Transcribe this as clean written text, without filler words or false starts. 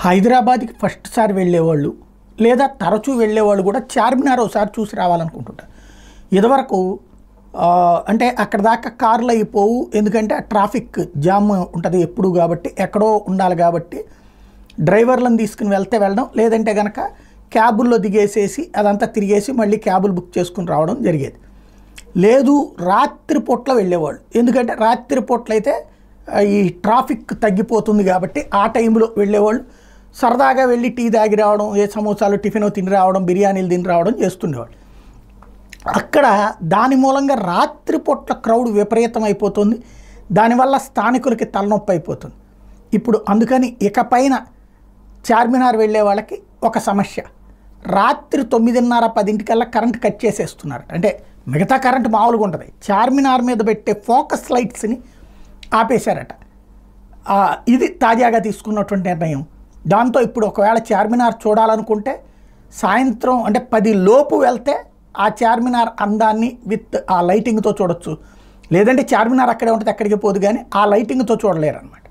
హైదరాబాద్కి ఫస్ట్ సారి వెళ్ళేవాళ్ళు లేదా తరచూ వెళ్ళేవాళ్ళు కూడా చార్మినార్ ఒకసారి చూసి రావాలనుకుంటుంటారు. ఇదివరకు అంటే అక్కడ దాకా కార్లు అయిపోవు, ఎందుకంటే ట్రాఫిక్ జామ్ ఉంటుంది ఎప్పుడు కాబట్టి, ఎక్కడో ఉండాలి కాబట్టి డ్రైవర్లను తీసుకుని వెళ్ళడం, లేదంటే కనుక క్యాబుల్లో దిగేసేసి అదంతా తిరిగేసి మళ్ళీ క్యాబులు బుక్ చేసుకుని రావడం జరిగేది. లేదు రాత్రిపూట్ల వెళ్ళేవాళ్ళు, ఎందుకంటే రాత్రిపూట్ల అయితే ఈ ట్రాఫిక్ తగ్గిపోతుంది కాబట్టి ఆ టైంలో వెళ్ళేవాళ్ళు. సరదాగా వెళ్ళి టీ తాగి రావడం, ఏ సమోసాలు టిఫిన్ తిని రావడం, బిర్యానీలు తిని రావడం చేస్తుండేవాళ్ళు. అక్కడ దాని మూలంగా రాత్రిపూట్ల క్రౌడ్ విపరీతం అయిపోతుంది, దానివల్ల స్థానికులకి తలనొప్పి అయిపోతుంది. ఇప్పుడు అందుకని ఇకపైన చార్మినార్ వెళ్ళే వాళ్ళకి ఒక సమస్య, రాత్రి 9:30, 10 కరెంట్ కట్ చేసేస్తున్నారు. అంటే మిగతా కరెంట్ మామూలుగా ఉంటుంది, చార్మినార్ మీద పెట్టే ఫోకస్ లైట్స్ని ఆపేశారట. ఇది తాజాగా తీసుకున్నటువంటి నిర్ణయం. దాంతో ఇప్పుడు ఒకవేళ చార్మినార్ చూడాలనుకుంటే సాయంత్రం అంటే 10 లోపు వెళ్తే ఆ చార్మినార్ అందాన్ని విత్ ఆ లైటింగ్తో చూడొచ్చు, లేదంటే చార్మినార్ అక్కడే ఉంటుంది, ఎక్కడికి పోదు, కానీ ఆ లైటింగ్తో చూడలేరు అన్నమాట.